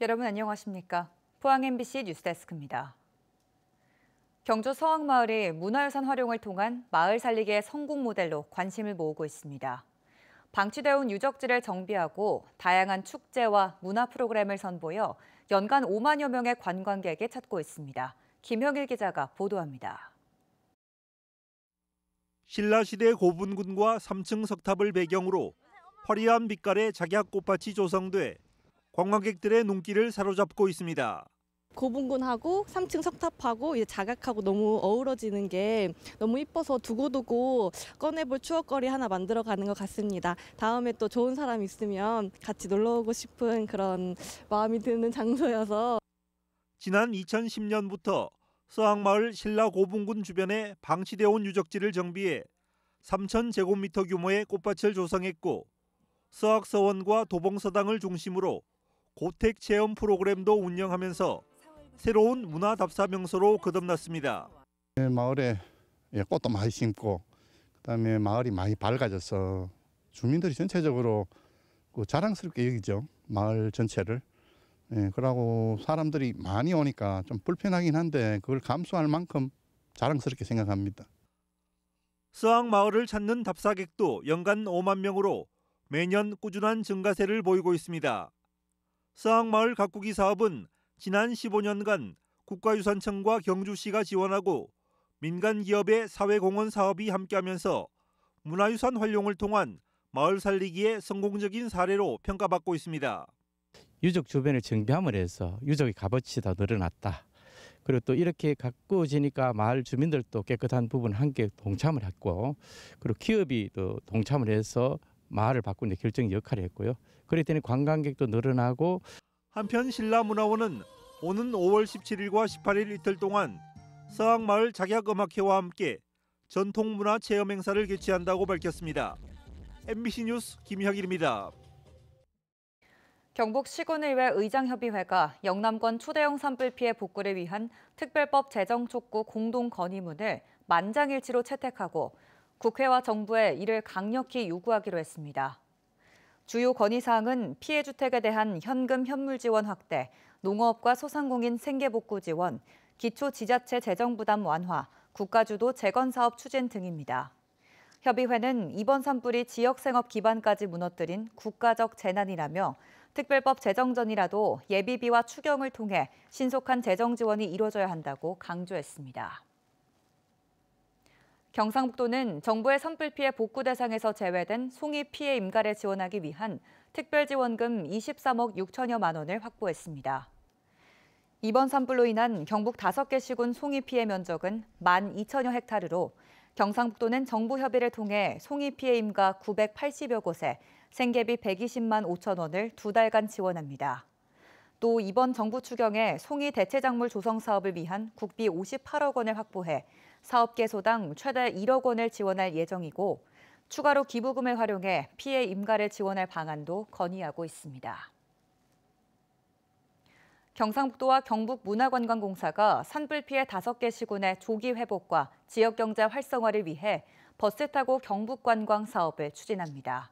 여러분 안녕하십니까? 포항 MBC 뉴스데스크입니다. 경주 서항마을이 문화유산 활용을 통한 마을 살리기의 성공 모델로 관심을 모으고 있습니다. 방치되어 온 유적지를 정비하고 다양한 축제와 문화 프로그램을 선보여 연간 5만여 명의 관광객이 찾고 있습니다. 김형일 기자가 보도합니다. 신라시대 고분군과 3층 석탑을 배경으로 화려한 빛깔의 작약 꽃밭이 조성돼 관광객들의 눈길을 사로잡고 있습니다. 고분군하고 3층 석탑하고 이제 작약하고 너무 어우러지는 게 너무 이뻐서 두고두고 꺼내볼 추억거리 하나 만들어가는 것 같습니다. 다음에 또 좋은 사람 있으면 같이 놀러 오고 싶은 그런 마음이 드는 장소여서. 지난 2010년부터 서항마을 신라 고분군 주변에 방치되어 온 유적지를 정비해 3,000제곱미터 규모의 꽃밭을 조성했고 서학서원과 도봉서당을 중심으로 고택 체험 프로그램도 운영하면서 새로운 문화 답사 명소로 거듭났습니다. 마을에 꽃도 많이 심고 그다음에 마을이 많이 밝아져서 주민들이 전체적으로 자랑스럽게 여기죠. 마을 전체를. 그러고 사람들이 많이 오니까 좀 불편하긴 한데 그걸 감수할 만큼 자랑스럽게 생각합니다. 서항마을을 찾는 답사객도 연간 5만 명으로 매년 꾸준한 증가세를 보이고 있습니다. 서항마을 가꾸기 사업은 지난 15년간 국가유산청과 경주시가 지원하고 민간 기업의 사회공헌 사업이 함께하면서 문화유산 활용을 통한 마을 살리기의 성공적인 사례로 평가받고 있습니다. 유적 주변을 정비함으로 해서 유적의 값어치가 늘어났다. 그리고 또 이렇게 가꾸어지니까 마을 주민들도 깨끗한 부분 함께 동참을 했고, 그리고 기업이 또 동참을 해서 마을을 바꾸는 데 결정적 역할을 했고요. 그랬더니 관광객도 늘어나고. 한편 신라문화원은 오는 5월 17일과 18일 이틀 동안 서항마을 작약음악회와 함께 전통문화 체험 행사를 개최한다고 밝혔습니다. MBC 뉴스 김혁일입니다. 경북 시군의회 의장협의회가 영남권 초대형 산불 피해 복구를 위한 특별법 제정 촉구 공동 건의문을 만장일치로 채택하고 국회와 정부에 이를 강력히 요구하기로 했습니다. 주요 건의사항은 피해 주택에 대한 현금 현물 지원 확대, 농어업과 소상공인 생계복구 지원, 기초 지자체 재정 부담 완화, 국가주도 재건 사업 추진 등입니다. 협의회는 이번 산불이 지역 생업 기반까지 무너뜨린 국가적 재난이라며 특별법 제정 전이라도 예비비와 추경을 통해 신속한 재정 지원이 이루어져야 한다고 강조했습니다. 경상북도는 정부의 산불 피해 복구 대상에서 제외된 송이 피해 임가를 지원하기 위한 특별지원금 23억 6천여만 원을 확보했습니다. 이번 산불로 인한 경북 5개 시군 송이 피해 면적은 12,000여 헥타르로 경상북도는 정부 협의를 통해 송이 피해 임가 980여 곳에 생계비 120만 5천 원을 2달간 지원합니다. 또 이번 정부 추경에 송이 대체작물 조성 사업을 위한 국비 58억 원을 확보해 사업 개소당 최대 1억 원을 지원할 예정이고 추가로 기부금을 활용해 피해 임가를 지원할 방안도 건의하고 있습니다. 경상북도와 경북문화관광공사가 산불 피해 5개 시군의 조기 회복과 지역경제 활성화를 위해 버스 타고 경북관광 사업을 추진합니다.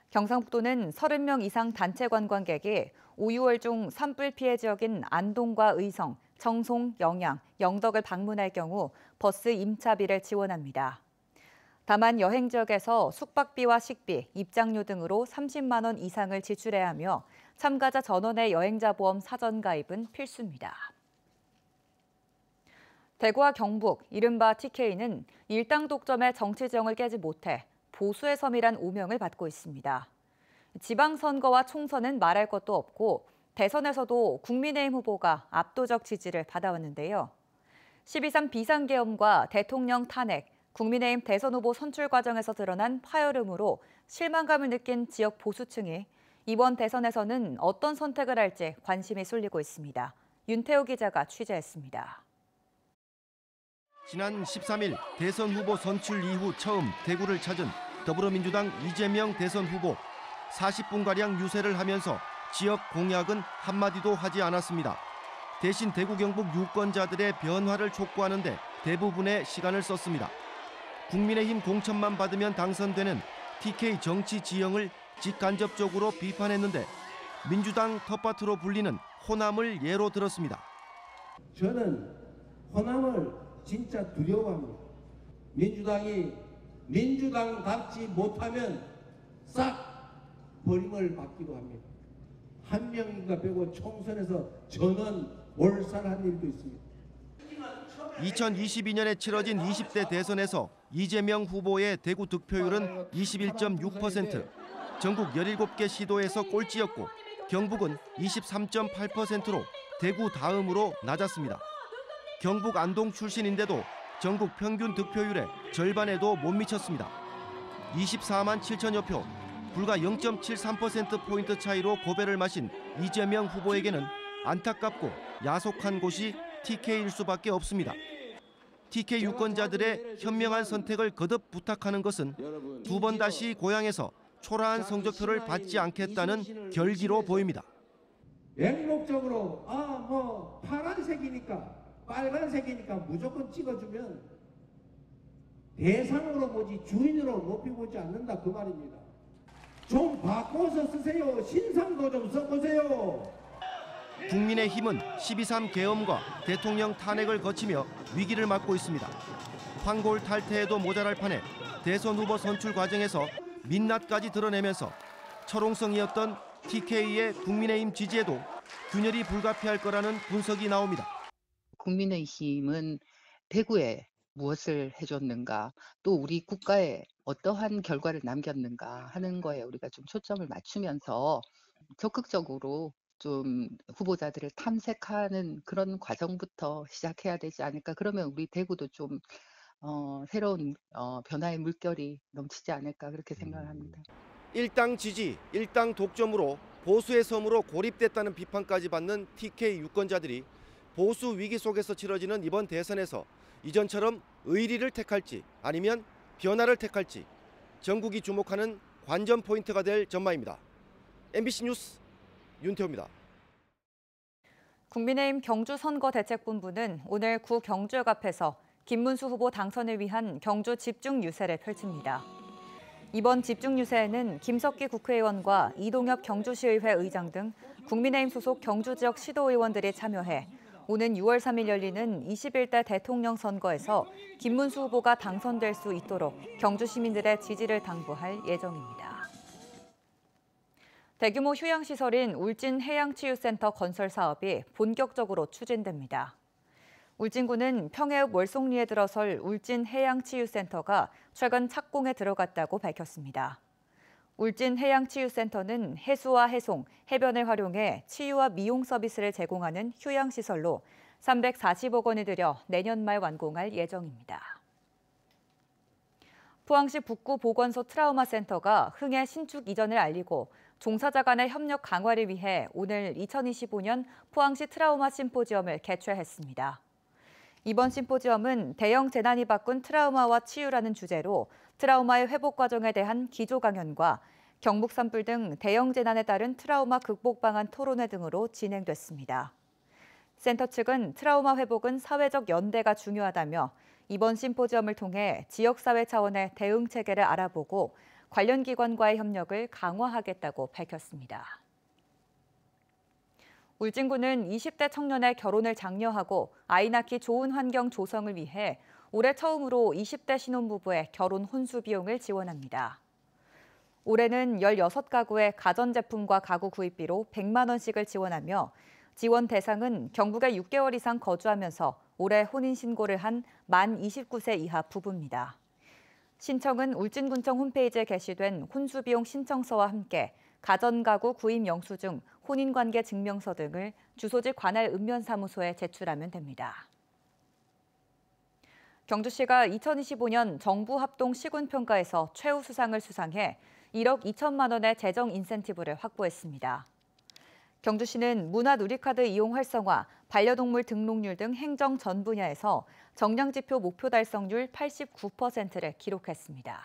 경상북도는 30명 이상 단체 관광객이 5, 6월 중 산불 피해 지역인 안동과 의성, 청송, 영양, 영덕을 방문할 경우 버스 임차비를 지원합니다. 다만 여행 지역에서 숙박비와 식비, 입장료 등으로 30만 원 이상을 지출해야 하며 참가자 전원의 여행자 보험 사전 가입은 필수입니다. 대구와 경북, 이른바 TK는 일당 독점의 정치 지형을 깨지 못해 보수의 섬이란 오명을 받고 있습니다. 지방선거와 총선은 말할 것도 없고 대선에서도 국민의힘 후보가 압도적 지지를 받아왔는데요. 12.3 비상계엄과 대통령 탄핵, 국민의힘 대선 후보 선출 과정에서 드러난 파열음으로 실망감을 느낀 지역 보수층이 이번 대선에서는 어떤 선택을 할지 관심이 쏠리고 있습니다. 윤태호 기자가 취재했습니다. 지난 13일 대선 후보 선출 이후 처음 대구를 찾은 더불어민주당 이재명 대선 후보. 40분가량 유세를 하면서 지역 공약은 한마디도 하지 않았습니다. 대신 대구 경북 유권자들의 변화를 촉구하는 데 대부분의 시간을 썼습니다. 국민의힘 공천만 받으면 당선되는 TK 정치 지형을 직간접적으로 비판했는데 민주당 텃밭으로 불리는 호남을 예로 들었습니다. 저는 호남을 진짜 두려워합니다. 민주당이 민주당답지 못하면 싹 버림을 받기도 합니다. 한 명인가 빼고 총선에서 전원 몰살한 일도 있습니다. 2022년에 치러진 20대 대선에서 이재명 후보의 대구 득표율은 21.6%, 전국 17개 시도에서 꼴찌였고 경북은 23.8%로 대구 다음으로 낮았습니다. 경북 안동 출신인데도 전국 평균 득표율의 절반에도 못 미쳤습니다. 24만 7천여 표, 불과 0.73%포인트 차이로 고배를 마신 이재명 후보에게는 안타깝고 야속한 곳이 TK일 수밖에 없습니다. TK 유권자들의 현명한 선택을 거듭 부탁하는 것은 두 번 다시 고향에서 초라한 성적표를 받지 않겠다는 결기로 보입니다. 맹목적으로 파란색이니까 빨간색이니까 무조건 찍어주면 대상으로 보지 주인으로 높이 보지 않는다 그 말입니다. 좀 바꿔서 쓰세요. 신상도 좀 써보세요. 국민의힘은 12.3 계엄과 대통령 탄핵을 거치며 위기를 맞고 있습니다. 황골 탈퇴에도 모자랄 판에 대선 후보 선출 과정에서 민낯까지 드러내면서 철옹성이었던 TK의 국민의힘 지지에도 균열이 불가피할 거라는 분석이 나옵니다. 국민의힘은 대구에 무엇을 해줬는가, 또 우리 국가에 어떠한 결과를 남겼는가 하는 거에 우리가 좀 초점을 맞추면서 적극적으로 좀 후보자들을 탐색하는 그런 과정부터 시작해야 되지 않을까. 그러면 우리 대구도 좀 새로운 변화의 물결이 넘치지 않을까 그렇게 생각합니다. 일당 지지, 일당 독점으로 보수의 섬으로 고립됐다는 비판까지 받는 TK 유권자들이 보수 위기 속에서 치러지는 이번 대선에서 이전처럼 의리를 택할지 아니면 변화를 택할지 전국이 주목하는 관전 포인트가 될 전망입니다. MBC 뉴스 윤태호입니다. 국민의힘 경주선거대책본부는 오늘 구 경주역 앞에서 김문수 후보 당선을 위한 경주 집중 유세를 펼칩니다. 이번 집중 유세에는 김석기 국회의원과 이동엽 경주시의회 의장 등 국민의힘 소속 경주 지역 시도의원들이 참여해 오는 6월 3일 열리는 21대 대통령 선거에서 김문수 후보가 당선될 수 있도록 경주 시민들의 지지를 당부할 예정입니다. 대규모 휴양시설인 울진해양치유센터 건설 사업이 본격적으로 추진됩니다. 울진군은 평해읍 월송리에 들어설 울진해양치유센터가 최근 착공에 들어갔다고 밝혔습니다. 울진해양치유센터는 해수와 해송, 해변을 활용해 치유와 미용 서비스를 제공하는 휴양시설로 340억 원을 들여 내년 말 완공할 예정입니다. 포항시 북구보건소 트라우마센터가 흥해 신축 이전을 알리고 종사자 간의 협력 강화를 위해 오늘 2025년 포항시 트라우마 심포지엄을 개최했습니다. 이번 심포지엄은 대형 재난이 바꾼 트라우마와 치유라는 주제로 트라우마의 회복 과정에 대한 기조 강연과 경북 산불 등 대형 재난에 따른 트라우마 극복 방안 토론회 등으로 진행됐습니다. 센터 측은 트라우마 회복은 사회적 연대가 중요하다며 이번 심포지엄을 통해 지역사회 차원의 대응 체계를 알아보고 관련 기관과의 협력을 강화하겠다고 밝혔습니다. 울진군은 20대 청년의 결혼을 장려하고 아이 낳기 좋은 환경 조성을 위해 올해 처음으로 20대 신혼부부의 결혼 혼수 비용을 지원합니다. 올해는 16가구의 가전제품과 가구 구입비로 100만 원씩을 지원하며 지원 대상은 경북에 6개월 이상 거주하면서 올해 혼인신고를 한 만 29세 이하 부부입니다. 신청은 울진군청 홈페이지에 게시된 혼수비용 신청서와 함께 가전가구 구입 영수증, 혼인관계 증명서 등을 주소지 관할 읍면사무소에 제출하면 됩니다. 경주시가 2025년 정부 합동 시군평가에서 최우 수상을 수상해 1억 2천만 원의 재정 인센티브를 확보했습니다. 경주시는 문화누리카드 이용 활성화, 반려동물 등록률 등 행정 전 분야에서 정량지표 목표 달성률 89%를 기록했습니다.